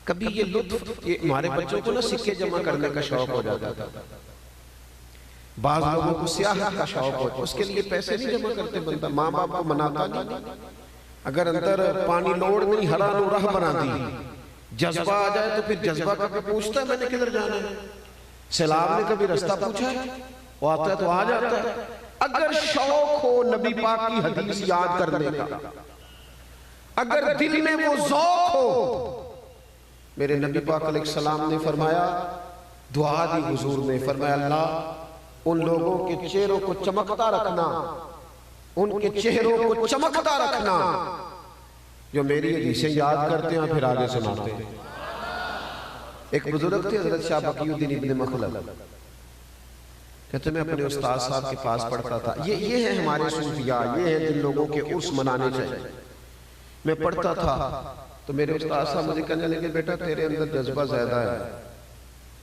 کبھی یہ لطف، یہ ہمارے بچوں کو نا سکے جمع کرنے کا شوق ہو جاتا تھا، بعض لوگوں کو سیاحت کا شوق ہو، اس کے لیے پیسے نہیں جمع کرتے بندہ، ماں باپ کو مناتا نہیں، اگر اندر پانی لوڑ نہیں ہرا نو راہ بنا دی، جذبہ آ جائے تو پھر جذبہ کبھی پوچھتا ہے میں نے کدھر جانا ہے، سیلاب نے کبھی رستہ پوچھا ہے، وہ آتا ہے تو آ جاتا ہے۔ اگر شوق ہو نبی پاک کی حدیث یاد کرنے کا، اگر دل میں وہ ذوق ہو، میرے نبی پاک علیہ السلام نے فرمایا، دعا دی حضور نے فرمایا اللہ ان لوگوں کے چہروں کو چمکتا رکھنا، ان کے چہروں کو چمکتا رکھنا جو میری حدیثیں یاد کرتے ہیں پھر آگے سناتے ہیں۔ ایک بزرگ تھے حضرت شاہ بقی الدین ابن مخلد، کہتے میں اپنے استاد صاحب کے پاس پڑھتا تھا، یہ ہیں ہمارے صوفیاء، یہ ہیں جن لوگوں کے عرس منانے چاہیے۔ میں پڑھتا تھا تو میرے استاد صاحب مجھے کہنے لگے بیٹا تیرے اندر جذبہ زیادہ ہے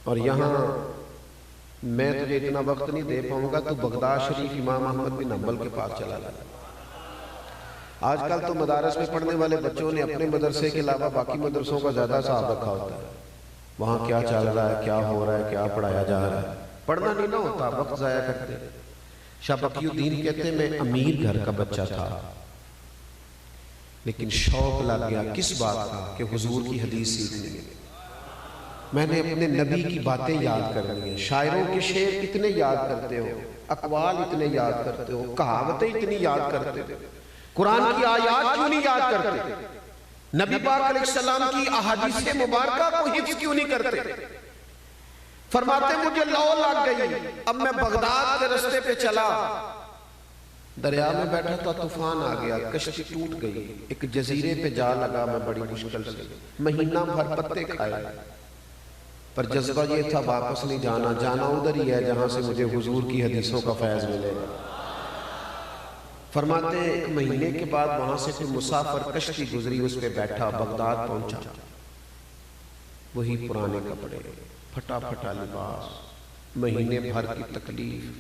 اور یہاں میں تجھے اتنا وقت نہیں دے پاؤں گا، تو بغداد شریف امام احمد بن حنبل کے پاس چلا جائے۔ آج کل تو مدارس میں پڑھنے والے بچوں نے اپنے مدرسے کے علاوہ باقی مدرسوں کا زیادہ حساب رکھا ہوتا ہے، وہاں کیا چل رہا ہے، کیا ہو رہا ہے، کیا پڑھایا جا رہا ہے، پڑھنا نہیں نہ ہوتا، وقت ضائع کرتے۔ شاہ بقی الدین کہتے ہیں میں امیر گھر کا بچہ تھا لیکن شوق لگ گیا کس بات کا کہ حضور کی حدیث سیکھنے میں، میں نے اپنے نبی کی باتیں یاد کرنی ہیں۔ شاعروں کے شعر اتنے یاد کرتے ہو، اقوال اتنے یاد کرتے ہو، کہاوتیں اتنی یاد کرتے ہو، قرآن کی آیات کیوں نہیں یاد کرتے، نبی پاک علیہ السلام کی احادیث مبارکہ کو حفظ کیوں نہیں کرتے؟ فرماتے مجھے لو لگ گئی، اب میں بغداد کے رستے پہ چلا، دریا میں بیٹھا تھا، طوفان آ گیا، کشتی ٹوٹ گئی، ایک جزیرے پہ جا لگا میں بڑی مشکل سے، مہینہ بھر پتے کھائے، پر جذبہ یہ تھا واپس نہیں جانا، جانا ادھر ہی ہے جہاں سے مجھے حضور کی حدیثوں کا فیض ملے گا۔ فرماتے ہیں ایک مہینے کے بعد وہاں سے کوئی مسافر کشتی گزری، اس پہ بیٹھا، بغداد پہنچا، وہی پرانے کپڑے، پھٹا پھٹا لباس، مہینے بھر کی تکلیف۔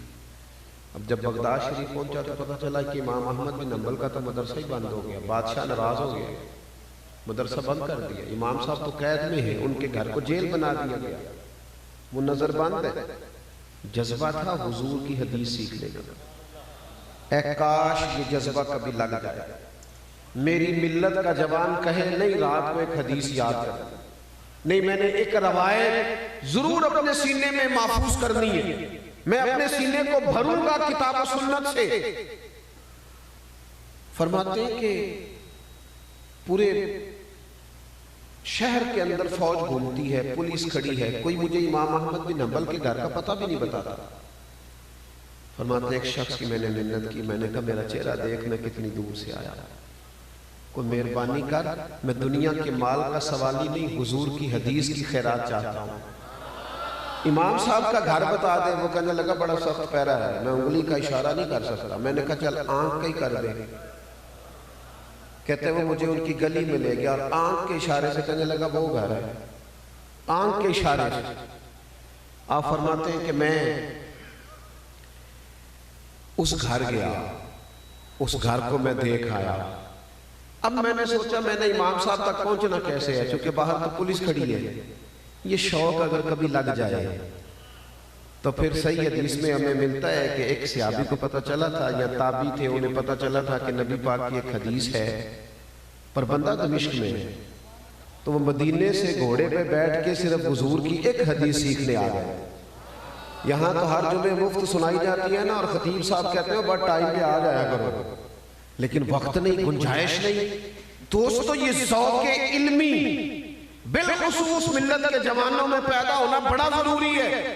اب جب بغداد شریف پہنچا تو پتہ چلا کہ امام احمد بن حنبل کا تو مدرسہ ہی بند ہو گیا، بادشاہ ناراض ہو گیا، مدرسہ بند کر دیا، امام صاحب تو قید میں ہیں، ان کے گھر کو جیل بنا دیا گیا، وہ نظر بند ہے۔ جذبہ تھا حضور کی حدیث سیکھنے کا، اے کاش یہ جذبہ کبھی لگ جائے، میری ملت کا جوان کہے نہیں رات کو ایک حدیث یاد کر، نہیں میں نے ایک روایت ضرور اپنے سینے میں محفوظ کرنی ہے، میں اپنے سینے کو بھروں گا کتاب و سنت سے۔ فرماتے ہیں کہ پورے شہر کے اندر فوج گھومتی ہے، پولیس کھڑی ہے، کوئی مجھے امام احمد بن حنبل کے گھر کا پتہ بھی نہیں بتاتا۔ فرماتے ہیں ایک شخص کی میں نے منت کی، میں نے کہا میرا چہرہ دیکھ میں کتنی دور سے آیا، کوئی مہربانی کر، میں دنیا کے مال کا سوالی نہیں، حضور کی حدیث کی خیرات چاہتا ہوں۔ امام صاحب کا گھر بتا دے، وہ کہنے لگا بڑا سخت پیرا ہے، میں انگلی کا اشارہ نہیں کر سکتا، میں نے کہا چل آنکھ کا ہی کر دے، کہتے ہیں وہ مجھے ان کی گلی میں لے گیا اور آنکھ کے اشارے سے کہنے لگا وہ گھر ہے، آنکھ کے اشارے سے۔ آپ فرماتے ہیں کہ میں اس گھر گیا، اس گھر کو میں دیکھ آیا، اب میں نے سوچا میں نے امام صاحب تک پہنچنا کیسے ہے، چونکہ باہر تو پولیس کھڑی ہے، یہ شوق اگر کبھی لگ جائے تو پھر صحیح حدیث میں ہمیں ملتا ہے کہ ایک صحابی کو پتہ چلا تھا یا تابعی تھے انہیں پتہ چلا تھا کہ نبی پاک کی ایک حدیث ہے، پر بندہ دمشق میں ہے، تو وہ مدینے سے گھوڑے پہ بیٹھ کے صرف حضور کی ایک حدیث سیکھنے آ گئے۔ یہاں تو ہر جمعے مفت سنائی جاتی ہے نا، اور خطیب صاحب کہتے ہیں بڑا ٹائم پہ آ جایا کرو، لیکن وقت نہیں، گنجائش نہیں۔ دوستو یہ ذوق علمی بالخصوص ملت کے جوانوں میں پیدا ہونا بڑا ضروری ہے۔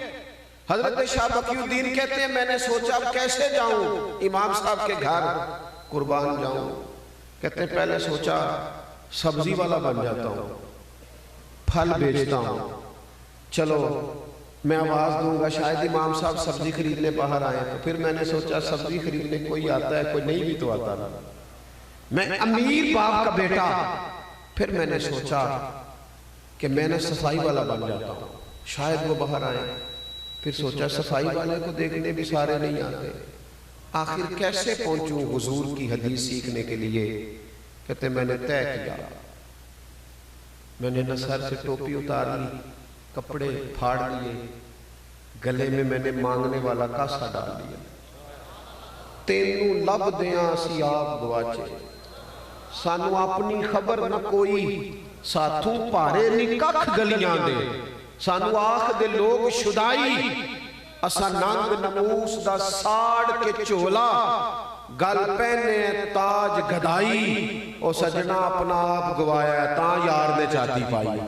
حضرت شاہ بقی الدین کہتے ہیں میں نے سوچا اب کیسے جاؤں امام صاحب کے گھر قربان جاؤں، کہتے ہیں پہلے سوچا سبزی والا بن جاتا ہوں، پھل بیچتا ہوں، چلو میں آواز دوں گا شاید امام صاحب سبزی خریدنے باہر آئے، تو پھر میں نے سوچا سبزی خریدنے کوئی آتا ہے کوئی نہیں بھی تو آتا نا، میں امیر باپ کا بیٹا، پھر میں نے سوچا کہ میں نے صفائی والا بن جاتا ہوں، شاید وہ باہر آئیں، پھر سوچا صفائی والے کو دیکھنے بھی سارے نہیں آتے، آخر کیسے پہنچوں حضور کی حدیث سیکھنے کے لیے؟ کہتے میں نے طے کیا میں نے نہ سر سے ٹوپی اتار لی، کپڑے پھاڑ لیے، گلے میں نے مانگنے والا کاسا ڈال دیا۔ تینوں لب دیاں سی آپ گواچے، سانو اپنی خبر نہ کوئی، ساتھوں پارے نکک گلیاں دے، سانو آخ دے لوگ شدائی، اسا ننگ نموس دا ساڑ کے چولا، گل پہنے تاج گدائی، او سجنہ اپنا آپ گوایا ہے تاں یار نے چاہتی پائی۔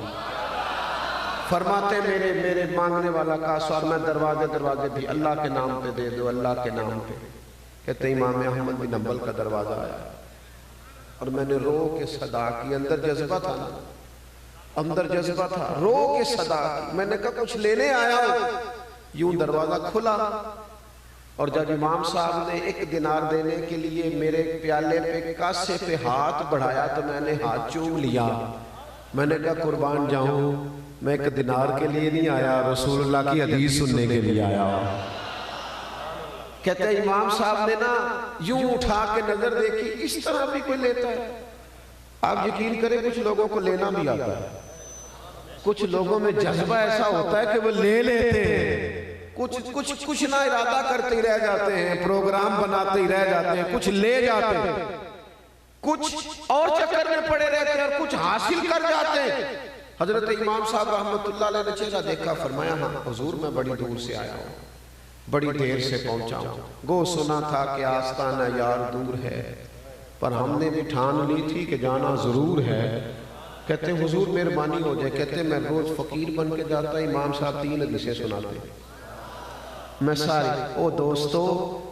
فرماتے میرے مانگنے والا کاسا، اور میں دروازے بھی اللہ کے نام پہ دے دو، اللہ کے نام پہ۔ کہتے امام احمد بن حنبل کا دروازہ آیا اور میں نے رو کے صدا کی، اندر جذبہ تھا نا، اندر جذبہ تھا، رو کے صدا کی، میں نے کہا کچھ لینے آیا ہوں، یوں دروازہ کھلا، اور جب امام صاحب نے 1 دینار دینے کے لیے میرے پیالے پہ کاسے پہ ہاتھ بڑھایا تو میں نے ہاتھ چوم لیا، میں نے کہا قربان جاؤں، میں 1 دینار کے لیے نہیں آیا، رسول اللہ کی حدیث سننے کے لیے آیا ہوں۔ کہتے ہیں امام صاحب نے نا یوں اٹھا کے نظر دیکھی، اس طرح بھی کوئی لیتا ہے؟ آپ یقین کریں کچھ لوگوں کو لینا بھی آتا ہے، کچھ لوگوں میں جذبہ ایسا ہوتا ہے کہ وہ لے لیتے ہیں، کچھ نہ ارادہ کرتے ہی رہ جاتے ہیں، پروگرام بناتے ہی رہ جاتے ہیں، کچھ لے جاتے ہیں، کچھ اور چکر میں پڑے رہتے ہیں اور کچھ حاصل کر جاتے ہیں۔ حضرت امام صاحب رحمت اللہ علیہ نے چہرہ دیکھا، فرمایا ہاں حضور میں بڑی دور سے آیا ہوں، بڑی دیر سے پہنچا ہوں، گو سنا تھا کہ آستانہ یار دور ہے، پر ہم نے بھی ٹھان لی تھی کہ جانا ضرور ہے۔ کہتے ہیں حضور مہربانی ہو جائے، کہتے ہیں میں روز فقیر بن کے جاتا، امام صاحب 3 حدیثیں سناتے ہیں، میں ساری، او دوستو،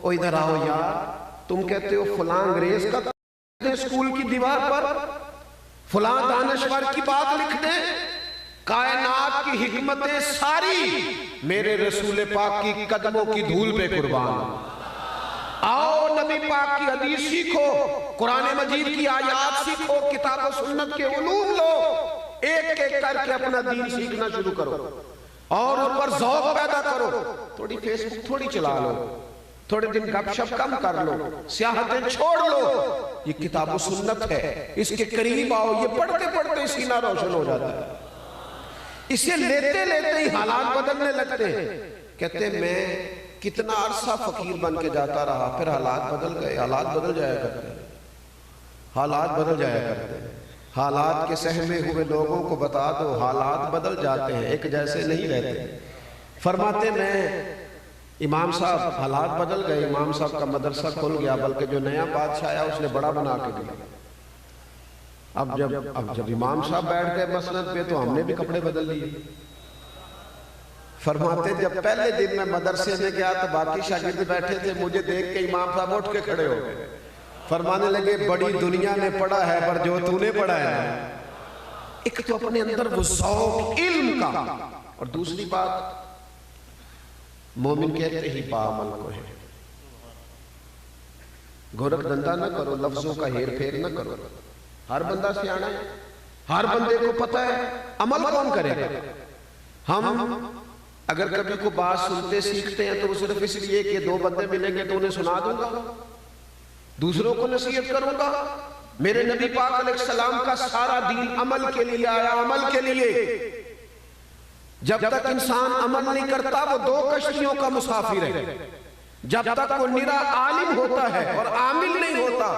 او ادھر آؤ یار، تم کہتے ہو فلاں انگریز کا اسکول کی دیوار پر فلاں دانشور کی بات لکھ دیں، کائنات کی حکمتیں ساری میرے رسول پاک کی قدموں کی دھول پہ قربان۔ آؤ نبی پاک کی حدیث سیکھو، قرآن مجید کی آیات سیکھو، کتاب و سنت کے علوم لو، ایک ایک کر کے اپنا دین سیکھنا شروع کرو اور ان پر ذوق پیدا کرو۔ تھوڑی فیس بک تھوڑی چلا لو، تھوڑے دن گپ شپ کم کر لو، سیاحتیں چھوڑ لو، یہ کتاب و سنت ہے، اس کے قریب آؤ، یہ پڑھتے پڑھتے سینہ روشن ہو جاتا ہے، اسے لیتے لیتے ہی حالات بدلنے لگتے ہیں۔ کہتے ہیں میں کتنا عرصہ فقیر بن کے جاتا رہا، پھر حالات بدل گئے، حالات بدل جایا کرتے ہیں، حالات بدل جایا کرتے ہیں، حالات کے سہمے ہوئے لوگوں کو بتا دو، حالات بدل جاتے ہیں، ایک جیسے نہیں رہتے۔ فرماتے میں امام صاحب حالات بدل گئے، امام صاحب کا مدرسہ کھل گیا، بلکہ جو نیا بادشاہ آیا اس نے بڑا بنا کے دیا۔ اب جب امام صاحب بیٹھ گئے مسند پہ تو ہم نے بھی کپڑے بدل لیے۔ فرماتے جب پہلے دن میں مدرسے میں گیا تو باقی شاگرد بیٹھے تھے، مجھے دیکھ کے امام صاحب اٹھ کے کھڑے ہو گئے، فرمانے لگے بڑی دنیا نے پڑھا ہے پر جو تو نے پڑھا ہے، ایک تو اپنے اندر وہ ذوق علم کا، اور دوسری بات مومن کہتے ہی باعمل کو ہے، گورکھ دھندا نہ کرو، لفظوں کا ہیر پھیر نہ کرو، ہر بندہ سیانا ہے، ہر بندے کو پتہ ہے، عمل کون کرے گا؟ ہم اگر کبھی کو بات سنتے سیکھتے ہیں تو وہ صرف اس لیے کہ 2 بندے ملیں گے تو انہیں سنا دوں گا، دوسروں کو نصیحت کروں گا۔ میرے نبی پاک علیہ السلام کا سارا دین عمل کے لیے آیا، عمل کے لیے۔ جب تک انسان عمل نہیں کرتا وہ 2 کشتیوں کا مسافر ہے، جب تک وہ نرا عالم ہوتا ہے اور عامل نہیں ہوتا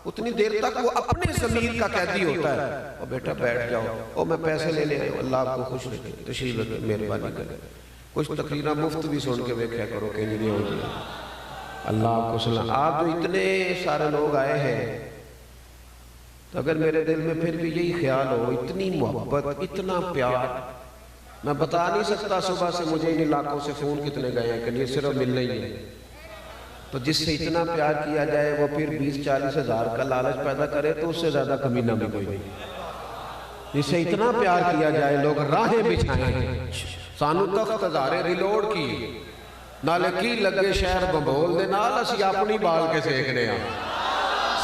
اتنی دیر تک وہ اپنے ضمیر کا قیدی ہوتا ہے۔ اور بیٹا بیٹھ جاؤ، اور میں پیسے لینے آئے ہوں، اللہ آپ کو خوش رکھے، تشریف رکھے، مہربانی کرے، کچھ تقریرہ مفت بھی سن کے دیکھا کرو کہ نہیں ہوگی، اللہ آپ کو سنا۔ آپ جو اتنے سارے لوگ آئے ہیں تو اگر میرے دل میں پھر بھی یہی خیال ہو، اتنی محبت، اتنا پیار، میں بتا نہیں سکتا صبح سے مجھے ان علاقوں سے فون کتنے گئے ہیں کہ یہ صرف ملنا ہی ہے، تو جس سے اتنا پیار کیا جائے وہ پھر 20-40 ہزار کا لالچ پیدا کرے تو اس سے زیادہ کمینہ بھی کوئی نہیں۔ جس سے اتنا پیار کیا جائے لوگ راہیں بچھائیں، سانو تخت ہزارے ریلوڑ کی، نالے کی لگے شہر بمبول دے نال اسی اپنی بال کے سیکھنے ہیں،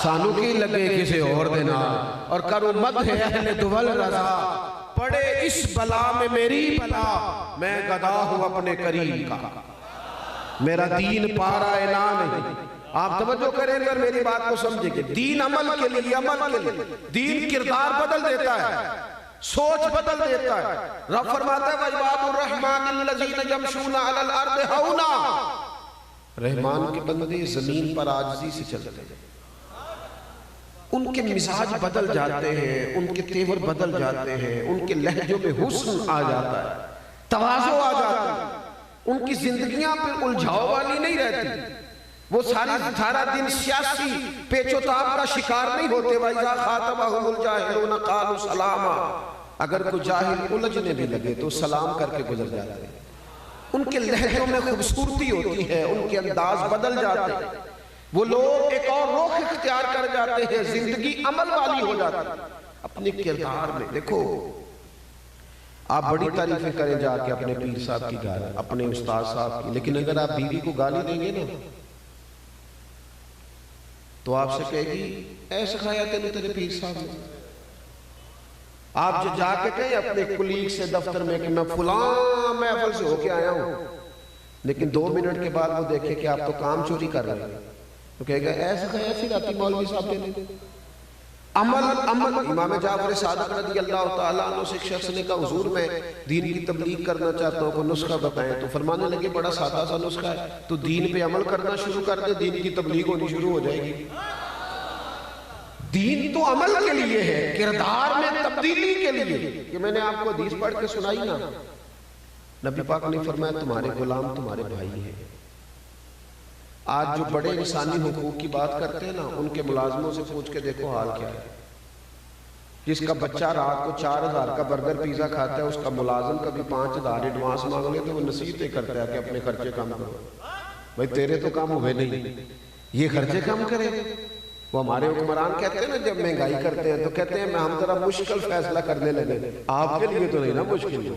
سانو کی لگے کسے اور دے نال، اور کرو مدح اہل دول رضا، پڑے اس بلا میں میری بلا، میں گدا ہوں اپنے کریم کا، میرا دین پارا اعلان نہیں۔ آپ توجہ کریں گے اور میری بات کو سمجھیں گے، دین عمل کے لیے، عمل کے لیے، دین کردار بدل دیتا ہے۔ سوچ بدل دیتا ہے. رب فرماتا ہے وَعِبَادُ الرَّحْمَنِ الَّذِينَ يَمْشُونَ عَلَى الْأَرْضِ هَوْنًا. رحمان کے بندے زمین پر عاجزی سے چلتے ہیں. ان کے مزاج بدل جاتے ہیں, ان کے تیور بدل جاتے ہیں, ان کے لہجوں میں حسن آ جاتا ہے, تواضع آ جاتا ہے. ان کی زندگیاں پہ الجھاؤ والی نہیں رہتی. وہ سارا دن سیاسی پیچ و تاب کا شکار نہیں ہوتے. وَإِذَا خَاطَبَهُمُ الْجَاهِلُونَ قَالُوا سَلَامًا. اگر کوئی جاہل الجھنے بھی لگے تو سلام کر کے گزر جاتے ہیں. ان کے لہجوں میں خوبصورتی ہوتی ہے, ان کے انداز بدل جاتے ہیں. وہ لوگ ایک اور رخ اختیار کر جاتے ہیں, زندگی عمل والی ہو جاتی ہے اپنے کردار میں. دیکھو آپ بڑی تعریفیں کریں جا کے اپنے پیر صاحب کی گالی, اپنے استاد صاحب کی, لیکن اگر آپ بیوی کو گالی دیں گے نا تو آپ سے کہے گی اے سکھایا تینے تیرے پیر صاحب نے. آپ جو جا کے کہیں اپنے کلیگ سے دفتر میں کہ میں فلاں محفل سے ہو کے آیا ہوں, لیکن 2 منٹ کے بعد وہ دیکھے کہ آپ تو کام چوری کر رہے ہیں, تو کہے گا ایسا کہا پھر آتی مولوی صاحب نے. عمل امام جعفر صادق رضی اللہ تعالیٰ عنہ سے ایک شخص نے کہا حضور میں دین کی تبلیغ کرنا چاہتا ہوں, کوئی نسخہ بتائیں. تو فرمانے لگے بڑا سادہ سا نسخہ ہے, تو دین پہ عمل کرنا شروع کر دے, دین کی تبلیغ ہونی شروع ہو جائے گی. دین تو عمل کے لیے ہے, کردار میں تبدیلی کے لیے. کہ میں نے آپ کو حدیث پڑھ کے سنائی نا, نبی پاک نے فرمایا تمہارے غلام تمہارے بھائی ہیں. آج جو بڑے انسانی حقوق کی بات کرتے ہیں نا, ان کے ملازموں سے پوچھ کے دیکھو حال کیا ہے. جس کا بچہ رات کو 4000 کا برگر پیزا کھاتا ہے, اس کا ملازم کبھی 5000 ایڈوانس مانگ لے تو وہ نصیحتیں کرتا ہے کہ اپنے خرچے کم کرو. بھائی تیرے تو کام ہوئے نہیں, یہ خرچے کم کرے. وہ ہمارے حکمران کہتے ہیں نا جب مہنگائی کرتے ہیں تو کہتے ہیں ہم ذرا مشکل فیصلہ کرنے لگے. آپ کے لیے تو نہیں نا مشکل,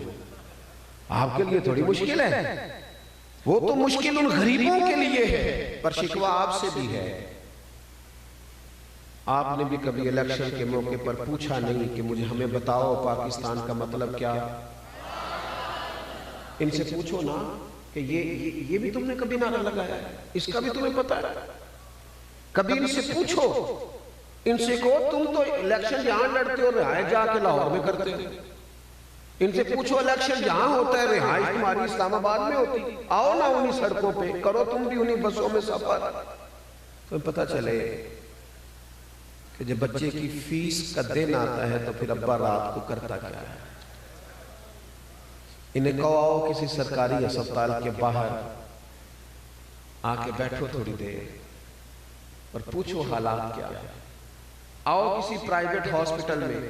آپ کے لیے تھوڑی مشکل ہے, وہ تو مشکل ان غریبوں کے لیے ہے. پر شکوہ آپ سے بھی ہے. آپ نے بھی کبھی الیکشن کے موقع پر پوچھا نہیں کہ مجھے ہمیں بتاؤ پاکستان کا مطلب کیا. ان سے پوچھو نا کہ یہ بھی تم نے کبھی نعرہ لگایا ہے, اس کا بھی تمہیں پتا ہے. کبھی ان سے پوچھو, ان سے کہو تم تو الیکشن جہاں لڑتے ہو رہائش جا کے لاہور میں کرتے ہو. ان سے پوچھو الیکشن جہاں ہوتا ہے رہائش تمہاری اسلام آباد میں ہوتی, آؤ نا انہی سڑکوں پہ, کرو تم بھی انہی بسوں میں سفر, تو پتہ چلے کہ جب بچے کی فیس کا دن آتا ہے تو پھر ابا رات کو کرتا کیا ہے. انہیں کہو آؤ کسی سرکاری اسپتال کے باہر آ کے بیٹھو تھوڑی دیر اور پوچھو حالات کیا ہے. آؤ کسی پرائیویٹ ہاسپٹل میں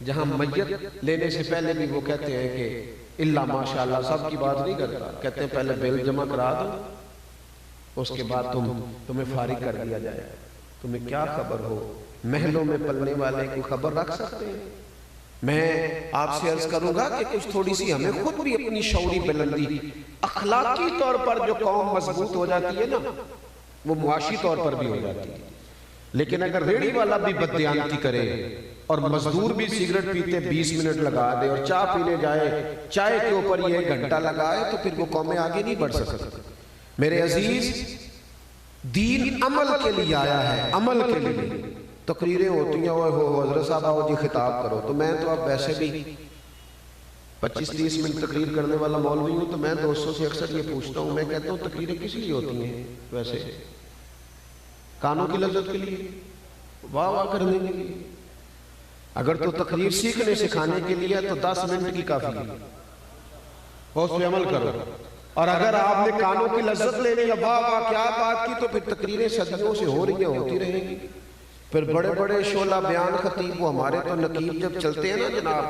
جہاں میت لینے سے پہلے بھی وہ کہتے ہیں کہ اللہ ماشاءاللہ سب کی بات نہیں کرتا, کہتے ہیں پہلے بل جمع کرا دو, اس کے بعد تمہیں فارغ کر دیا جائے. تمہیں کیا خبر ہو, محلوں میں پلنے والے کو خبر رکھ سکتے ہیں. میں آپ سے عرض کروں گا کہ کچھ تھوڑی سی ہمیں خود بھی اپنی شعوری بلندی, اخلاقی طور پر جو قوم مضبوط ہو جاتی ہے نا وہ معاشی طور پر بھی ہو جاتی ہے. لیکن اگر ریڑھی والا بھی بددیانتی کرے اور مزدور بھی سگریٹ پیتے 20 منٹ لگا دے اور چائے پینے جائے چائے کے اوپر یہ 1 گھنٹہ لگائے تو پھر وہ قومیں آگے نہیں بڑھ سکتی. میرے عزیز, دین عمل کے لیے آیا ہے, عمل کے لیے. تقریریں ہوتی ہیں حضرت صاحب آؤ جی خطاب کرو, تو میں تو اب ویسے بھی 25-30 منٹ تقریر کرنے والا مولوی ہوں, تو میں دوستوں سے اکثر یہ پوچھتا ہوں, میں کہتا ہوں تقریریں کس لیے ہوتی ہیں ویسے؟ کانوں کی لذت کے لیے, واہ واہ کرنے کے لیے. اگر تو تقریر سیکھنے سکھانے کے لیے تو 10 منٹ کی کافی ہے, اس پہ عمل کرو. اور اگر آپ نے کانوں کی لذت لینی ہے, واہ واہ کیا بات کی, تو پھر تقریریں صدیوں سے ہو رہی ہیں, ہوتی رہیں گی. پھر بڑے بڑے شعلہ بیان خطیب, وہ ہمارے تو نقیب جب چلتے ہیں نا جناب,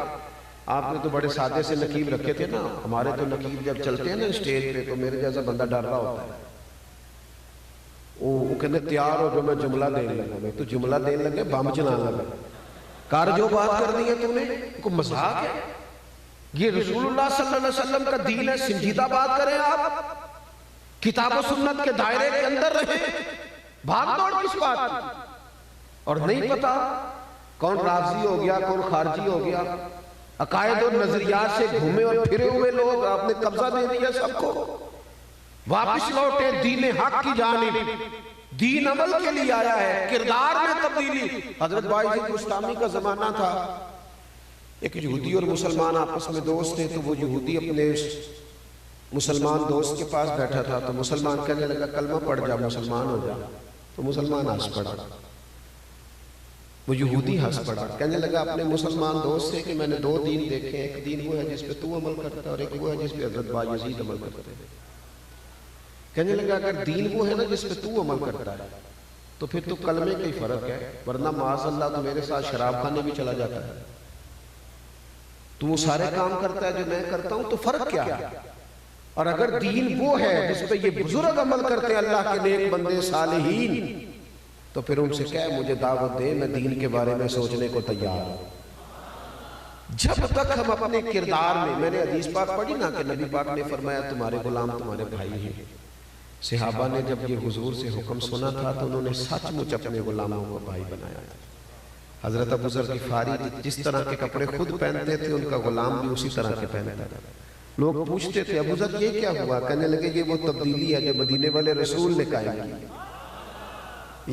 آپ نے تو بڑے سادے سے نقیب رکھے تھے نا, ہمارے تو نقیب جب چلتے ہیں نا اسٹیج پہ تو میرے جیسا بندہ ڈر رہا ہوتا ہے. وہ کہنے تیار ہو جو میں جملہ دینے لگا. میں تو جملہ دینے لگے بم چلانے لگا. کار جو بات کرنی ہے تم نے, کوئی مذاق ہے؟ یہ رسول اللہ صلی اللہ علیہ وسلم کا دین ہے, سنجیدہ بات کریں آپ, کتاب و سنت کے دائرے کے اندر رہیں, بھاگ دوڑ کس بات کی؟ اور نہیں پتا کون رافضی ہو گیا, کون خارجی ہو گیا, عقائد اور نظریات سے گھومے اور پھرے ہوئے لوگ, آپ نے قبضہ دے دیا سب کو. واپس لوٹے دین حق کی جانب. دین عمل کے لیے آیا ہے, کردار میں تبدیلی. حضرت بائی بستامی کا زمانہ تھا, ایک یہودی اور مسلمان آپس میں دوست تھے، تو وہ یہودی اپنے مسلمان دوست کے پاس بیٹھا تھا، تو مسلمان کہنے لگا کلمہ پڑھ جا، مسلمان ہو جا، تو مسلمان ہنس پڑا، وہ یہودی ہنس پڑا، کہنے لگا اپنے مسلمان دوست سے کہ میں نے 2 دین دیکھے، ایک دین وہ ہے جس پہ تو عمل کرتا ہے اور ایک وہ ہے جس پہ حضرت بایزید عمل کرتے ہیں۔ کہنے لگا اگر دین وہ ہے نا جس پہ تو عمل کرتا ہے تو پھر تو کلمے کا ہی فرق ہے، ورنہ معاذ اللہ تو میرے ساتھ شراب خانے بھی چلا جاتا ہے، تو وہ سارے کام کرتا ہے جو میں کرتا ہوں، تو فرق کیا ہے؟ اور اگر دین وہ ہے جس پہ یہ بزرگ عمل کرتے ہیں اللہ کے نیک بندے صالحین، تو پھر ان سے کہے مجھے دعوت دے، میں دین کے بارے میں سوچنے کو تیار ہوں۔ جب تک ہم اپنے کردار میں نے حدیث پاک پڑھی نا کہ نبی پاک نے فرمایا تمہارے غلام تمہارے بھائی ہیں، صحابہ نے جب یہ حضور سے حکم سنا تھا تو انہوں نے سچ مچ اپنے غلاموں کو بھائی بنایا تھا۔ حضرت ابو ذر غفاری جس طرح کے کپڑے خود پہنتے تھے ان کا غلام بھی اسی طرح کے پہنتا تھا۔ لوگ پوچھتے تھے ابو ذر یہ کیا ہوا؟ کہنے لگے یہ وہ تبدیلی ہے جو مدینے والے رسول نے قائم کی۔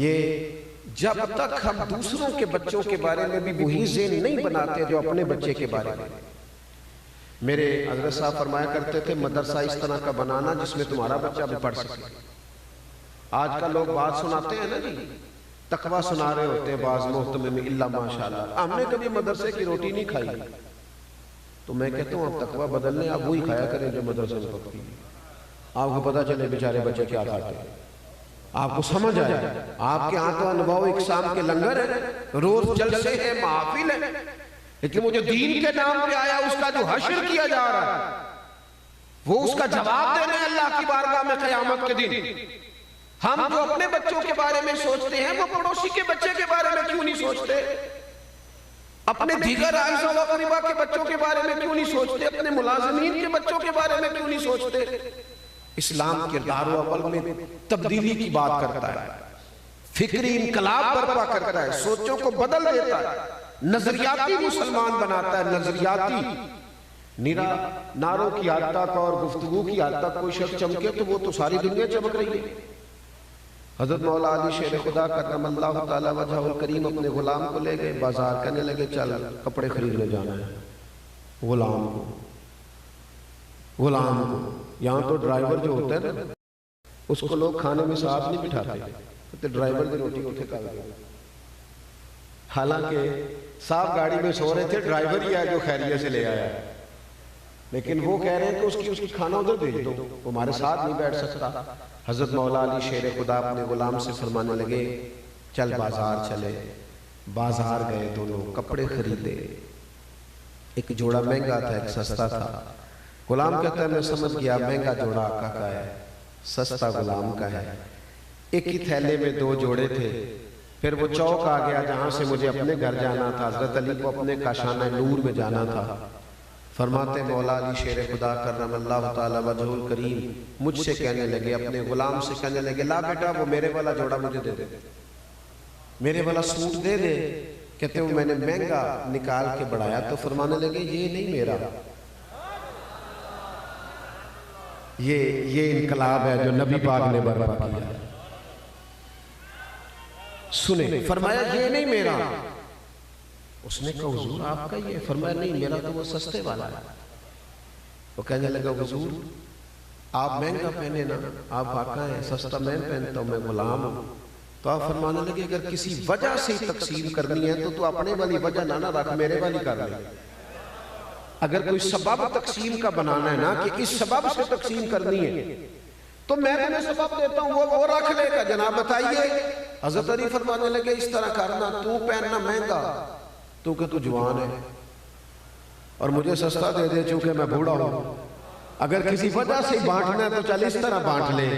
یہ جب تک ہم دوسروں کے بچوں کے بارے میں بھی وہی ذہن نہیں بناتے جو اپنے بچے کے بارے میں۔ میرے حضرت صاحب فرمایا کرتے تھے مدرسہ اس طرح کا بنانا جس میں تمہارا بچہ بھی پڑھ سکے۔ آج کل لوگ بات سناتے ہیں نا جی، تقویٰ سنا رہے ہوتے ہیں بعض محتمے میں، اللہ ماشاءاللہ ہم نے کبھی مدرسے کی روٹی نہیں کھائی، تو میں کہتا ہوں آپ تقویٰ بدلنے آپ وہی کھایا کریں جو مدرسے میں پکتی ہے، آپ کو پتہ چلے بیچارے بچے کیا کھاتے ہیں، آپ کو سمجھ آئے۔ آپ کے ہاں تو انواع و اقسام کے لنگر ہیں، روز جلسے ہیں، محافل ہیں، لیکن وہ جو دین کے نام پہ آیا اس کا جو حشر کیا جا رہا ہے وہ اس کا جواب دینے اللہ کی بارگاہ میں قیامت کے دن۔ ہم جو اپنے بچوں کے بارے میں سوچتے ہیں وہ پڑوسی کے بچے کے بارے میں کیوں نہیں سوچتے؟ اپنے دیگر اعزا و اقربا کے بچوں کے بارے میں کیوں نہیں سوچتے؟ اپنے ملازمین کے بچوں کے بارے میں کیوں نہیں سوچتے؟ اسلام کردار و عمل میں تبدیلی کی بات کرتا ہے، فکری انقلاب برپا کرتا ہے، سوچوں کو بدل دیتا ہے، نظریاتی مسلمان بناتا ہے، نظریاتی۔ نعروں کی حد تک اور گفتگو کی حد تک کوئی شخص چمکے تو وہ تو ساری دنیا چمک رہی ہے۔ حضرت مولا علی شیر خدا کرم اللہ تعالی وجہ الکریم اپنے غلام کو لے گئے بازار، کہنے لگے چل کپڑے خریدنے جانا ہے۔ غلام کو یہاں تو ڈرائیور جو ہوتا ہے نا اس کو لوگ کھانے میں ساتھ نہیں بٹھاتے، تو ڈرائیور دی روٹی اٹھے کھا گئے، حالانکہ صاحب گاڑی میں سو رہے تھے، ڈرائیور ہی ہے جو خیریت سے لے آیا ہے، لیکن وہ کہہ رہے ہیں کہ اس کی کھانا ادھر بھیج دو، وہ ہمارے ساتھ نہیں بیٹھ سکتا۔ حضرت مولا علی شیر خدا اپنے غلام سے فرمانے لگے چل بازار چلے۔ بازار گئے، دونوں کپڑے خریدے، ایک جوڑا مہنگا تھا ایک سستا تھا۔ غلام کہتا ہے میں سمجھ گیا مہنگا جوڑا آقا کا ہے، سستا غلام کا ہے۔ ایک ہی تھیلے میں 2 جوڑے تھے۔ پھر وہ چوک آ گیا جہاں سے مجھے اپنے گھر جانا تھا، حضرت علی کو اپنے کاشانہ نور میں جانا تھا۔ فرماتے مولا علی شیر خدا کرم اللہ تعالی وجہ الکریم مجھ سے کہنے لگے، اپنے غلام سے کہنے لگے لا بیٹا وہ میرے والا جوڑا مجھے دے دے، میرے والا سوٹ دے دے۔ کہتے ہیں میں نے مہنگا نکال کے بڑھایا تو فرمانے لگے یہ نہیں میرا، یہ انقلاب ہے جو نبی پاک نے برپا کیا۔ سنیں، فرمایا یہ نہیں میرا۔ اس نے کہا حضور آپ کا یہ؟ فرمایا نہیں میرا تو وہ سستے والا ہے۔ وہ کہنے لگا حضور آپ مہنگا پہنے نا، آپ آقا ہیں، سستا میں پہنتا ہوں، میں غلام ہوں۔ تو آپ فرمانے لگے اگر کسی وجہ سے تقسیم کرنی ہے تو اپنے والی وجہ نہ رکھ، میرے والی کر لے۔ اگر کوئی سبب تقسیم کا بنانا ہے نا کہ اس سبب سے تقسیم کرنی ہے تو میں تمہیں سبب دیتا ہوں، وہ رکھ لے گا۔ جناب بتائیے، حضرت علی فرمانے لگے اس طرح کرنا، تو پہننا مہنگا تو کہ تو جوان ہے اور مجھے سستا دے دے چونکہ میں بوڑھا ہوں، اگر کسی وجہ سے بانٹنا ہے تو چل اس طرح بانٹ لے۔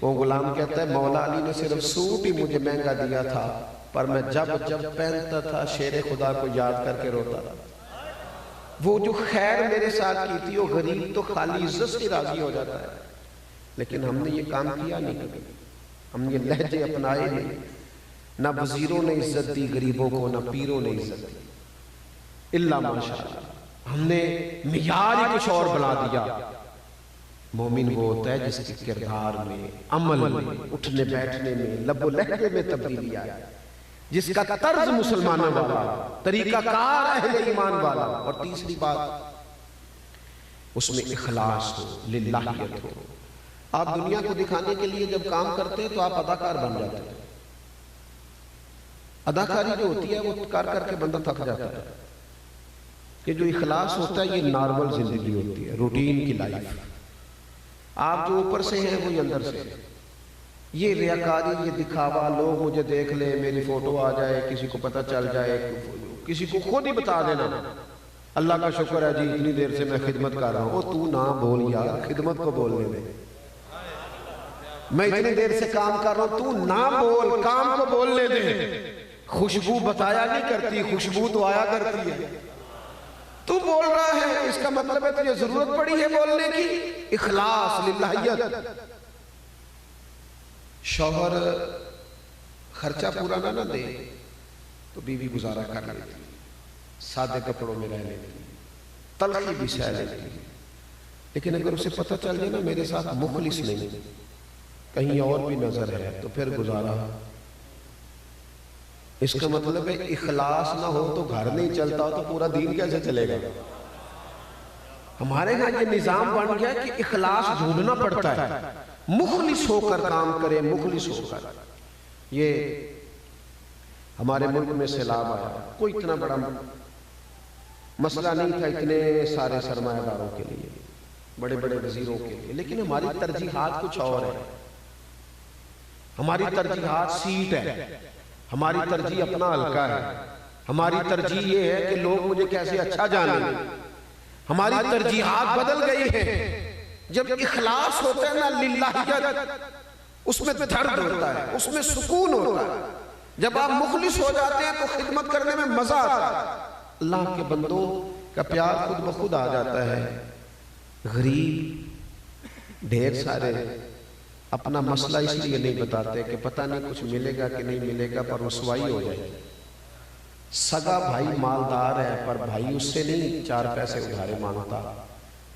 وہ غلام کہتا ہے مولا علی نے صرف سوٹ ہی مجھے مہنگا دیا تھا، پر میں جب پہنتا تھا شیر خدا کو یاد کر کے روتا تھا۔ وہ جو خیر میرے ساتھ کی تھی وہ غریب تو خالی عزت سے راضی ہو جاتا ہے، لیکن ہم نے یہ کام کیا نہیں کبھی، ہم نے یہ لہجے اپنائے نہیں، نہ وزیروں نے عزت دی غریبوں کو، نہ پیروں نے عزت دی، اللہ ماشاءاللہ ہم نے معیار ہی کچھ اور بنا دیا۔ مومن وہ ہوتا ہے جس کے کردار میں، عمل میں، اٹھنے بیٹھنے میں، لب و لہجے میں تبدیلی آئے۔ جس کا طرز مسلمانوں والا، طریقہ کار اہل ایمان والا، اور تیسری بات اس میں اخلاص ہو، للہیت ہو۔ آپ دنیا کو دکھانے کے لیے جب کام کرتے ہیں تو آپ اداکار بن جاتے ہیں۔ اداکاری جو ہوتی ہے وہ کر کر کے بندہ تھک جاتا ہے، کہ جو اخلاص ہوتا ہے یہ نارمل زندگی ہوتی ہے، روٹین کی لائف۔ آپ جو اوپر سے ہیں وہی اندر سے ہیں۔ یہ ریاکاری، یہ دکھاوا، لوگ مجھے دیکھ لیں، میری فوٹو آ جائے، کسی کو پتہ چل جائے، کسی کو خود ہی بتا دینا اللہ کا شکر ہے جی اتنی دیر سے میں خدمت کر رہا ہوں۔ او تو نہ بول یار، خدمت کو بولنے میں اتنی دیر سے کام کر رہا ہوں، تو نہ بول، کام کو بولنے دے۔ خوشبو بتایا نہیں کرتی، خوشبو تو آیا کرتی ہے۔ تو بول رہا ہے، اس کا مطلب ہے تجھے ضرورت پڑی ہے بولنے کی۔ اخلاص، للہیت۔ شوہر خرچہ پورا نہ دے تو بیوی گزارا کر لیتی، سادے کپڑوں میں رہ لیتی، تلخی بھی سہ لیتی۔ لیکن اگر اسے پتہ چل جائے نا میرے ساتھ مخلص نہیں، کہیں اور بھی نظر ہے، تو پھر گزارا۔ اس کا مطلب ہے اخلاص نہ ہو تو گھر نہیں چلتا ہو تو پورا دین کیسے چلے گا؟ ہمارے ہاں یہ نظام بن گیا کہ اخلاص ڈھونڈنا پڑتا ہے، مخلص ہو کر کام کرے، مخلص ہو کر۔ یہ ہمارے ملک میں سیلاب آیا، کوئی اتنا بڑا مسئلہ نہیں تھا اتنے سارے سرمایہ داروں کے لیے، بڑے بڑے وزیروں کے لیے، لیکن ہماری ترجیحات کچھ اور ہے۔ ہماری ترجیحات سیٹ ہے، ہماری ترجیح اپنا حلقہ ہے، ہماری ترجیح یہ ہے کہ لوگ مجھے کیسے اچھا جانیں۔ ہماری ترجیحات بدل گئی ہیں۔ جب اخلاص ہوتا ہے نا للہیت، اس میں درد ہوتا ہے، اس میں سکون ہوتا ہے۔ جب آپ مخلص ہو جاتے ہیں تو خدمت کرنے میں مزہ آتا ہے، اللہ کے بندوں کا پیار خود بخود آ جاتا ہے۔ غریب ڈھیر سارے اپنا مسئلہ اس لیے نہیں بتاتے کہ پتہ نہیں کچھ ملے گا کہ نہیں ملے گا، پر رسوائی ہو جائے۔ سگا بھائی مالدار ہے پر بھائی اس سے نہیں 4 پیسے ادھارے مانگتا،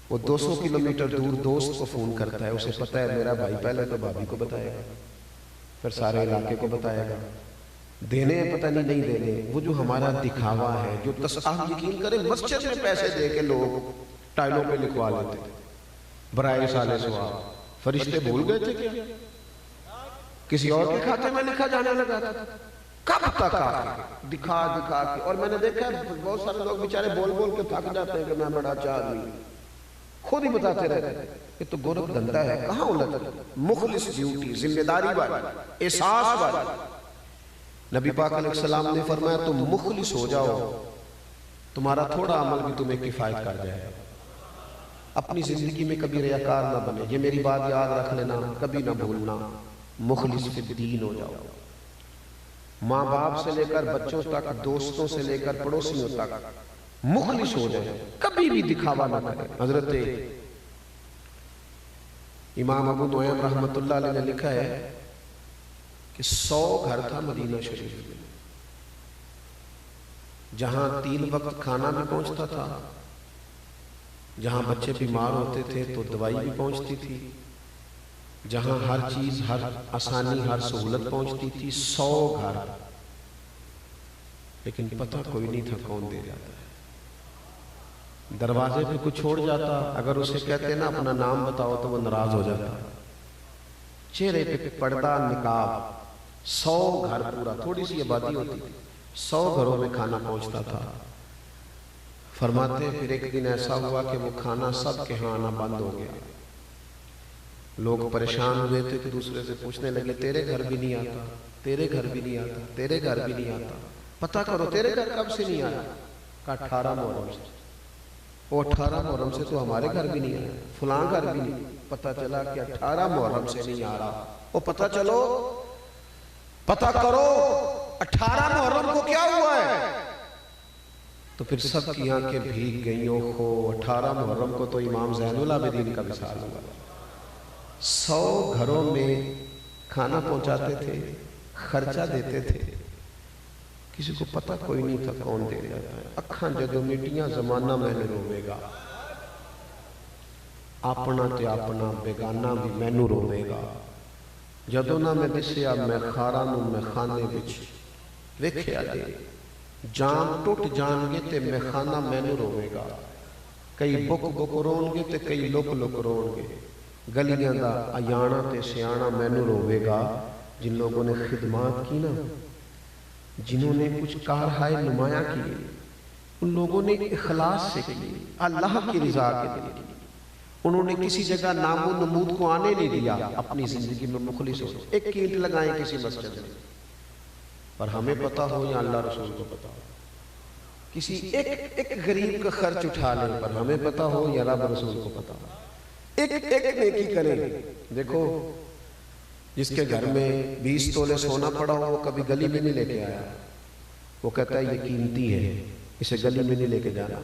وہ 200 کلومیٹر دور دوست کو فون کرتا ہے، اسے پتہ ہے میرا بھائی پہلے تو بھابھی کو بتائے گا، پھر سارے علاقے کو بتائے گا، دینے ہیں پتہ نہیں دینے۔ وہ جو ہمارا دکھاوا ہے، جو آپ یقین کریں مسجد میں پیسے دے کے لوگ ٹائلوں پہ لکھوا لیتے برائے سالے ثواب۔ فرشتے بھول گئے تھے کیا؟ کسی اور کے کھاتے میں لکھا جانے لگا تھا۔ کب تک دکھا دکھا کے، اور میں نے دیکھا ہے بہت سارے لوگ بیچارے بول بول کے تھک جاتے ہیں کہ میں بڑا اچھا آدمی، خود ہی بتاتے رہتے ہیں کہ تو گورکھ دھندا ہے، کہاں الٹ؟ مخلص ڈیوٹی، ذمہ داری والی، احساس والی۔ نبی پاک علیہ السلام نے فرمایا تم مخلص ہو جاؤ، تمہارا تھوڑا عمل بھی تمہیں کفایت کر جائے۔ اپنی زندگی میں کبھی ریاکار نہ بنے، یہ میری بات یاد رکھ لینا، کبھی نہ بھولنا، مخلص فی الدین ہو جاؤ۔ ماں باپ سے لے کر بچوں تک، دوستوں سے لے کر پڑوسیوں تک مخلص ہو جائے، کبھی بھی دکھاوا نہ کرے۔ حضرت امام ابو نعیم رحمۃ اللہ علیہ نے لکھا ہے کہ 100 گھر تھا مدینہ شریف میں، جہاں 3 وقت کھانا بھی پہنچتا تھا، جہاں بچے بیمار ہوتے تھے تو دوائی بھی پہنچتی تھی، جہاں ہر چیز، ہر آسانی، ہر سہولت پہنچتی تھی۔ 100 گھر، لیکن پتہ کوئی نہیں تھا کون دے جاتا ہے۔ دروازے پہ کچھ چھوڑ جاتا، اگر اسے کہتے نا اپنا نام بتاؤ تو وہ ناراض ہو جاتا۔ چہرے پہ پردہ، نقاب، 100 گھر پورا، تھوڑی سی آبادی ہوتی تھی، 100 گھروں میں کھانا پہنچتا تھا۔ فرماتے پھر ایک دن ایسا ہوا کہ وہ کھانا سب کے ہاں آنا بند ہو گیا۔ لوگ پریشان ہوئے تھے، ایک دوسرے سے پوچھنے لگے تیرے گھر بھی نہیں آتا، تیرے گھر بھی نہیں آتا، تیرے گھر بھی نہیں آتا، پتہ کرو تیرے گھر کب سے نہیں آیا؟ کہا 18 محرم سے۔ وہ 18 محرم سے تو ہمارے گھر بھی نہیں آیا، فلاں گھر بھی نہیں۔ پتہ چلا کہ 18 محرم سے نہیں آ رہا۔ وہ پتہ چلو، پتہ کرو 18 محرم کو کیا ہوا ہے؟ تو پھر سب کی آنکھیں بھیگ گئیں، اوہو 18 محرم کو تو امام زین العابدین کا وصال ہوا۔ 100 گھروں میں کھانا پہنچاتے تھے، خرچہ دیتے تھے، کسی کو پتہ کوئی نہیں تھا کون دے جاتا ہے۔ اکھاں جدو میٹیاں زمانہ مینوں روے گا، اپنا تے اپنا بیگانہ بھی مینوں روے گا۔ جدو نہ میں دسیا میں خاراں نوں میں خانے وچ ویکھیا جے جان ٹوٹ جان گے تے میخانہ مینو روے گا، کئی بک بک رون گے تے کئی لک لک رون گے، گلیاں دا ایانا تے سیانا مینو روے گا۔ جن لوگوں نے خدمات کی نا، جنہوں نے کچھ کارہائے نمایاں کیے، ان لوگوں نے اخلاص سے کی، اللہ کی رضا کے لیے کی، انہوں نے کسی جگہ نام و نمود کو آنے نہیں دیا، اپنی زندگی میں مخلص ہو، ایک اینٹ لگائیں کسی مسجد میں، پر ہمیں پتہ ہو یا اللہ رسول کو پتہ ہو، کسی ایک غریب کا خرچ اٹھا لیں، پر ہمیں پتہ ہو یا رب رسول کو پتہ ہو، ایک نیکی کریں۔ دیکھو جس کے گھر میں 20 تولے سونا پڑا ہو، وہ کبھی گلی میں نہیں لے کے آیا، وہ کہتا ہے یہ قیمتی ہے، اسے گلی میں نہیں لے کے جانا۔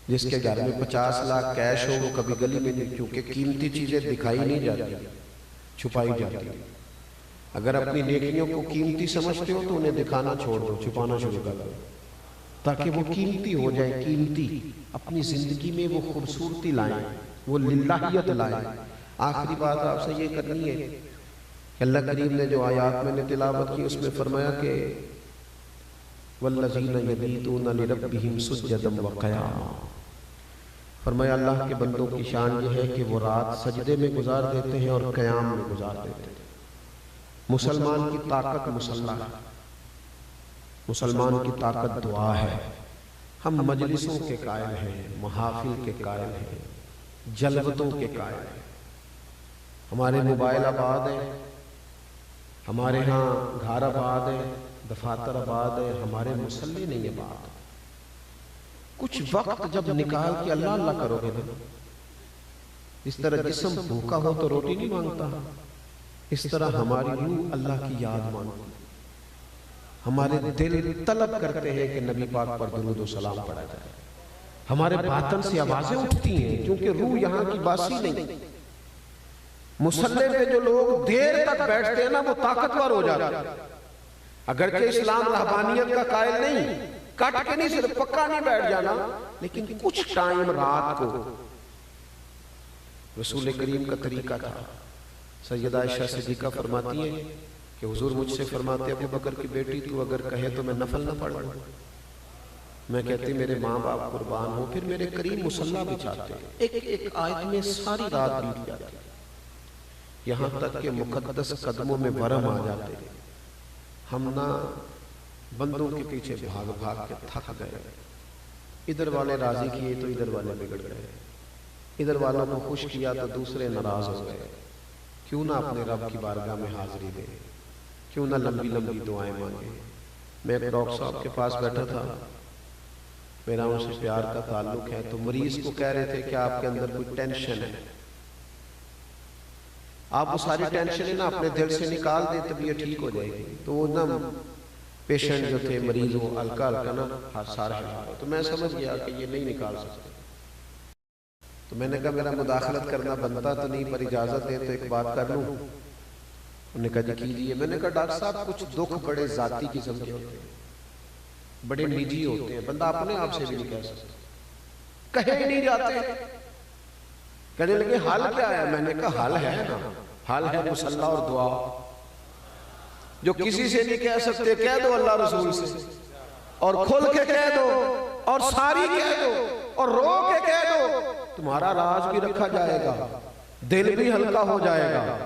جس کے گھر میں 50 لاکھ کیش ہو، وہ کبھی گلی میں نہیں، کیونکہ قیمتی چیزیں دکھائی نہیں جاتی، چھپائی جاتی۔ اگر اپنی نیکیوں کو قیمتی سمجھتے ہو تو انہیں دکھانا چھوڑ دو، چھپانا شروع کر دو، تاکہ وہ قیمتی ہو جائیں، قیمتی اپنی زندگی میں وہ خوبصورتی لائیں، وہ للہیت لائیں۔ آخری بات آپ سے یہ کرنی ہے کہ اللہ کریم نے جو آیات میں نے تلاوت کی، اس میں فرمایا کہ وَالَّذِينَ يَبِيتُونَ لِرَبِّهِمْ سُجَّدًا وَقِيَامًا، فرمایا اللہ کے بندوں کی شان یہ ہے کہ وہ رات سجدے میں گزار دیتے ہیں اور قیام میں گزار دیتے ہیں۔ مسلمان کی طاقت مسلح ہے، مسلمان کی طاقت دعا ہے۔ ہم مجلسوں کے قائل ہیں، محافل کے قائل ہیں، جلوتوں کے قائل ہیں، ہمارے موبائل آباد ہیں، ہمارے ہاں گھر آباد ہیں، دفاتر آباد ہے، ہمارے مسلح نہیں آباد۔ کچھ وقت جب نکال کے اللہ اللہ کرو گے نا، اس طرح جسم بھوکا ہو تو روٹی نہیں مانگتا، اس طرح ہماری روح اللہ کی یاد مانگتی، ہمارے دل طلب کرتے ہیں کہ نبی پاک پر درود و سلام پڑھا جائے، ہمارے باطن سے آوازیں اٹھتی ہیں، کیونکہ روح یہاں کی باسی نہیں۔ مصلی پہ جو لوگ دیر تک بیٹھتے ہیں نا، وہ طاقتور ہو جاتے ہیں۔ اگرچہ اسلام رہبانیت کا قائل نہیں، کٹ کے نہیں، صرف پکا نہیں بیٹھ جانا، لیکن کچھ ٹائم رات کو رسول کریم کا طریقہ تھا۔ سیدہ عائشہ صدیقہ فرماتی ہیں کہ حضور مجھ سے فرماتے ابو بکر کی بیٹی تو اگر کہے تو میں نفل نہ پڑھ لوں، میں کہتی میرے ماں باپ قربان ہوں، پھر میرے کریم مصلی بچھاتے ہیں، ایک آیت میں ساری رات بیت جاتی، یہاں تک کہ مقدس قدموں میں ورم آ جاتے ہیں۔ ہم نہ بندوں کے پیچھے بھاگ بھاگ کے تھک گئے، ادھر والے راضی کیے تو ادھر والے بگڑ گئے، ادھر والوں کو خوش کیا تو دوسرے ناراض ہو گئے۔ کیوں نہ اپنے رب کی بارگاہ میں حاضری دے، کیوں نہ لمبی لمبی دعائیں مانگے۔ میں ایک ڈاکٹر صاحب کے پاس بیٹھا تھا، میرا ان سے پیار کا تعلق ہے، تو مریض کو کہہ رہے تھے کہ آپ کے اندر کوئی ٹینشن ہے، آپ وہ ساری ٹینشنیں نا اپنے دل سے نکال دیں، طبیعت ٹھیک ہو جائے گی۔ تو وہ نا پیشنٹ جو تھے، مریض وہ ہلکا ہلکا نا سارا ہلا، تو میں سمجھ گیا کہ یہ نہیں نکال سکتے، تو میں نے کہا میرا مداخلت کرنا بنتا تو نہیں، پر اجازت دیں تو ایک بات کر لوں۔ انہوں نے کہا جی کیجیے۔ میں نے کہا ڈاکٹر صاحب کچھ دکھ بڑے ذاتی قسم کے ہوتے ہیں، بڑے نجی ہوتے ہیں، بندہ اپنے آپ سے بھی نہیں کہہ سکتا، کہے ہی نہیں جاتے۔ کہنے لگے حل کیا ہے؟ میں نے کہا حل ہے نا، حل ہے مصلی اور دعا۔ جو کسی سے نہیں کہہ سکتے کہہ دو اللہ رسول سے، اور کھل کے کہہ دو، اور ساری کہہ دو، اور رو کے کہہ دو، تمہارا راز بھی رکھا جائے گا، دل بھی ہلکا ہو جائے گا،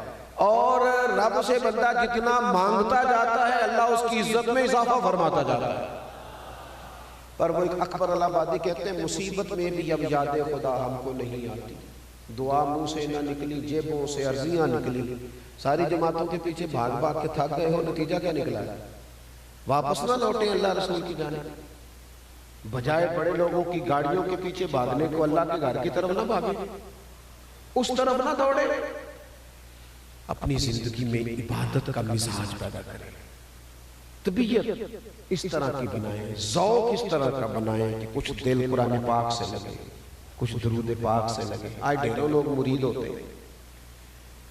اور رب سے بندہ جتنا مانگتا جاتا ہے اللہ اس کی عزت میں اضافہ فرماتا جاتا ہے۔ پر وہ ایک اکبر الہبادی کہتے ہیں مصیبت میں بھی اب یاد خدا ہم کو نہیں آتی، دعا منہ سے نہ نکلی، جیبوں سے عرضیاں نکلی، ساری جماعتوں کے پیچھے بھاگ بھاگ کے تھک گئے ہو، نتیجہ کیا نکلا ہے؟ واپس نہ لوٹیں اللہ رسول کی جانب، بجائے بڑے لوگوں کی گاڑیوں کے پیچھے بھاگنے کو اللہ کے گھر کی طرف نہ بھاگیں، اس طرف نہ دوڑیں، اپنی زندگی میں عبادت کا مزاج پیدا کریں، طبیعت اس طرح کی بنائیں، ذوق اس طرح کا بنائیں کہ کچھ دل قرآن پاک سے لگے، کچھ درود پاک سے لگے۔ آج ڈھیروں لوگ مرید ہوتے ہیں،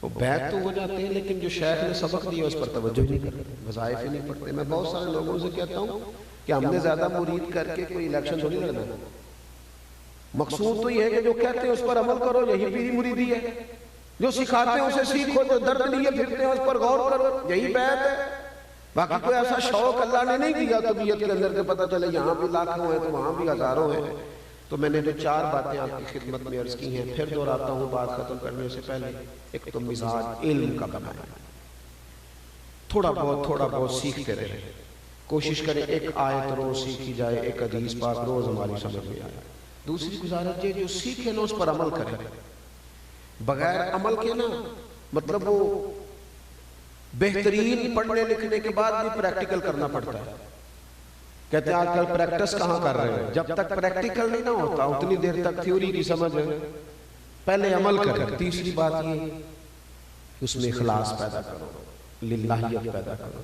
وہ بیعت تو ہو جاتے ہیں لیکن جو شیخ نے سبق دیا اس پر توجہ نہیں کرتے، وظائف ہی نہیں پڑھتے۔ میں بہت سارے لوگوں سے کہتا ہوں کہ ہم نے زیادہ مرید کر کے کوئی الیکشن تھوڑی لڑنا ہے، مقصود تو یہ ہے کہ جو کہتے ہیں اس پر عمل کرو، یہی پیری مریدی ہے۔ جو سکھاتے ہیں اسے سیکھو، جو درد لیے پھرتے ہیں اس پر غور کرو، یہی بیعت ہے۔ باقی کوئی ایسا شوق اللہ نے نہیں دیا طبیعت کے اندر کہ پتہ چلے یہاں بھی لاکھوں ہیں تو وہاں بھی ہزاروں ہیں. تو میں نے جو 4 باتیں آپ کی خدمت میں عرض کی ہیں پھر دہراتا ہوں بات ختم کرنے سے پہلے. ایک تو مزاج علم کا بنانا، تھوڑا بہت سیکھتے رہے. کوشش کریں ایک آیت روز سیکھی جائے، ایک حدیث پاک روز ہماری سمجھ میں آئے. دوسری گزارش ہے جو سیکھے نا اس پر عمل کریں. بغیر عمل کے نا مطلب وہ بہترین پڑھنے لکھنے کے بعد بھی پریکٹیکل کرنا پڑتا ہے. کہتے ہیں آج کل پریکٹس کہاں کر رہے ہیں؟ جب تک پریکٹیکل نہیں نہ ہوتا اتنی دیر تک تھیوری کی سمجھ ہے. پہلے عمل کریں. تیسری بات یہ اس میں اخلاص پیدا کرو، للہیت پیدا کرو.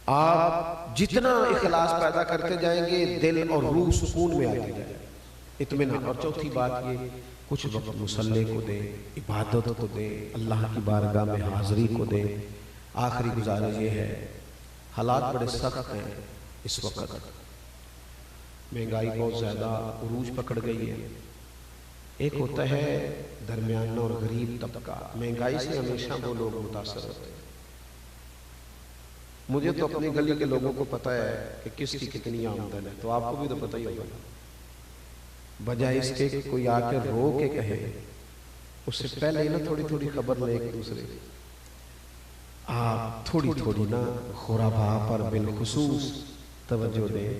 آپ جتنا اخلاص پیدا کرتے جائیں گے دل اور روح سکون میں آتی جائے، اطمینان. اور چوتھی بات یہ کچھ وقت مصلی کو دیں، عبادت کو دیں، اللہ کی بارگاہ میں حاضری کو دیں. آخری گزارش یہ ہے حالات بڑے سخت ہیں اس وقت، مہنگائی بہت زیادہ عروج پکڑ گئی ہے. ایک ہوتا ہے درمیانہ اور غریب طبقہ. مہنگائی سے ہمیشہ وہ لوگ متاثر ہوتے ہیں. مجھے تو اپنی گلی کے لوگوں کو پتہ ہے کہ کس کی کتنی آمدن ہے، تو آپ کو بھی تو پتہ ہی ہوگا. بجائے اس کے کوئی آ کے رو کے کہے، اس سے پہلے نا تھوڑی خبر لے ایک دوسرے. آپ تھوڑی نا غرباء پر بالخصوص توجہ دیں.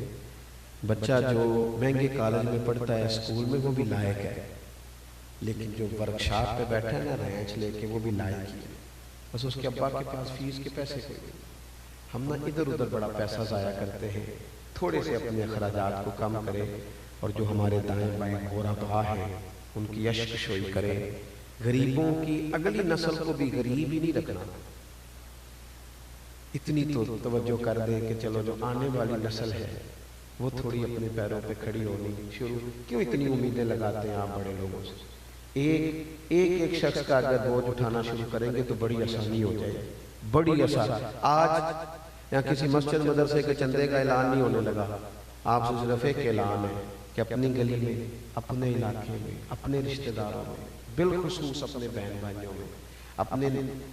بچہ جو مہنگے کالج میں پڑھتا ہے اسکول میں وہ بھی لائق ہے، لیکن جو ورکشاپ پہ بیٹھا ہے نا رینچ لے کے وہ بھی لائق ہے. بس اس کے ابا کے پاس فیس کے پیسے کوئی نہیں. ہم نا ادھر ادھر بڑا پیسہ ضائع کرتے ہیں. تھوڑے سے اپنے اخراجات کو کم کریں اور جو ہمارے دائیں بائیں غرباء ہیں ان کی اشک شوئی کریں. غریبوں کی اگلی نسل کو بھی غریب ہی نہیں رکھنا. اتنی تو توجہ کر دیں کہ چلو جو آنے والی نسل ہے وہ تھوڑی اپنے پیروں پہ کھڑی ہونی شروع. کیوں اتنی امیدیں لگاتے ہیں آپ بڑے لوگوں سے؟ ایک شخص کا اگر بوجھ اٹھانا شروع کریں گے تو بڑی آسانی ہو جائے، بڑی آسان. آج یہاں کسی مسجد مدرسے کے چندے کا اعلان نہیں ہونے لگا. آپ سے صرف ایک اعلان ہے کہ اپنی گلی میں، اپنے علاقے میں، اپنے رشتہ داروں میں، بالخصوص اپنے بہن بھائیوں میں، اپنے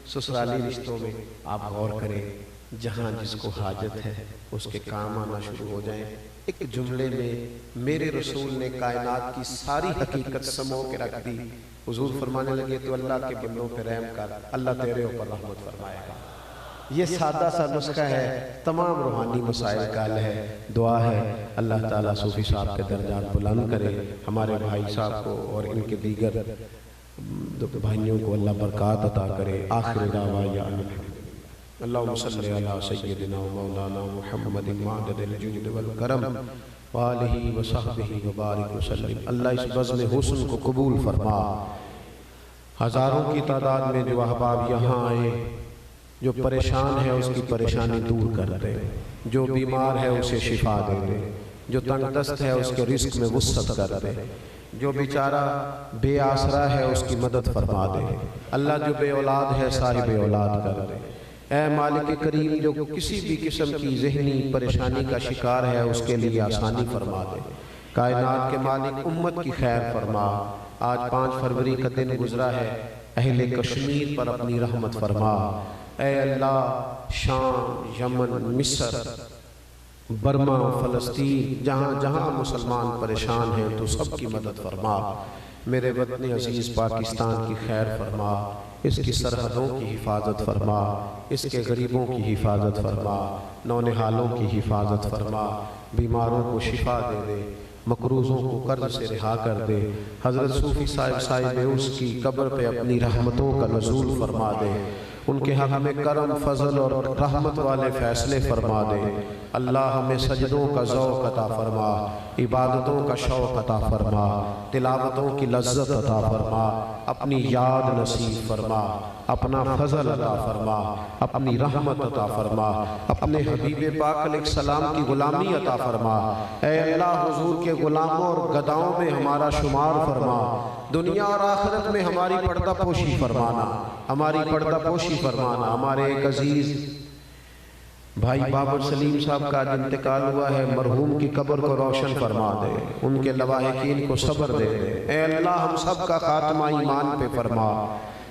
سسرالی رشتوں میں آپ غور کریں. جہاں جس کو حاجت ہے اس کے کام آنا شروع ہو جائیں. ایک جملے میں میرے رسول نے کائنات کی ساری حقیقت سمو کے رکھ دی. حضور فرمانے لگے تو اللہ کے بندوں پہ رحم کر، اللہ تیرے اوپر رحمت فرمائے گا. یہ سادہ سا نسخہ ہے، تمام روحانی مسائل کا حل ہے. دعا ہے اللہ تعالیٰ صوفی صاحب کے درجات بلند کرے، ہمارے بھائی صاحب کو اور ان کے دیگر بھائیوں کو اللہ برکات عطا کرے. آخر دعوانا اللہم صلی علی سیدنا و مولانا محمد معدد الجود والکرم وآلہ وصحبہ وبارک وسلم. اللہ اس بزم حسن کو قبول فرما. ہزاروں کی تعداد میں جو احباب یہاں آئے، جو پریشان ہے اس کی پریشانی دور کر دے، جو بیمار ہے اسے شفا دے دے، جو تنگ دست ہے اس کے رزق میں وسعت کر دے، جو بیچارہ بے آسرا ہے اس کی مدد فرما دے. اللہ جو بے اولاد ہے صاحب اولاد کر دے. اے مالک کریم جو کسی بھی قسم کی ذہنی پریشانی کا شکار ہے اس کے لیے آسانی فرما دے. کائنات کے مالک امت کی خیر فرما. آج 5 فروری کا دن گزرا ہے، اہل کشمیر پر اپنی رحمت فرما. اے اللہ شام، یمن، مصر، برما، فلسطین، جہاں جہاں مسلمان پریشان ہیں تو سب کی مدد فرما. میرے وطن عزیز پاکستان کی خیر فرما. اس کی سرحدوں کی حفاظت فرما، اس کے غریبوں کی حفاظت فرما، نونہالوں کی حفاظت فرما. بیماروں کو شفا دے دے، مقروضوں کو قرض سے رہا کر دے. حضرت صوفی صاحب اس کی قبر پہ اپنی رحمتوں کا نزول فرما دے. ان کے حق میں کرم، فضل اور رحمت والے فیصلے فرما دے. اللہ ہمیں سجدوں کا ذوق عطا فرما، عبادتوں کا شوق عطا فرما، تلاوتوں کی لذت عطا فرما. اپنی یاد نصیب فرما، اپنا فضل عطا فرما، اپنی رحمت عطا فرما، اپنے حبیب پاک علیہ السلام کی غلامی عطا فرما. اے اللہ حضور کے غلاموں اور گداؤں میں ہمارا شمار فرما. دنیا اور آخرت میں ہماری پردہ پوشی فرمانا، ہماری پردہ پوشی فرمانا. ہمارے ایک عزیز بھائی بابر سلیم صاحب کا آج انتقال ہوا ہے، مرحوم کی قبر کو روشن فرما دے، ان کے لواحقین کو صبر دے دے. اے اللہ ہم سب کا خاتمہ ایمان پہ فرما.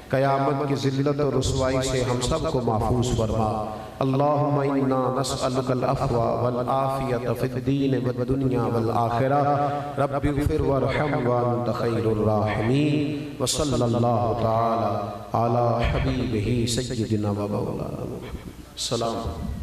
قیامت کی ذلت و رسوائی سے ہم سب کو محفوظ فرما۔ اللہم انا نسألک العفو والعافیۃ فی الدین والدنیا والآخرہ، رب اغفر وارحم وانت خیر الراحمین، وصلی اللہ تعالی علی حبیبہ سیدنا و مولانا محمد۔ السلام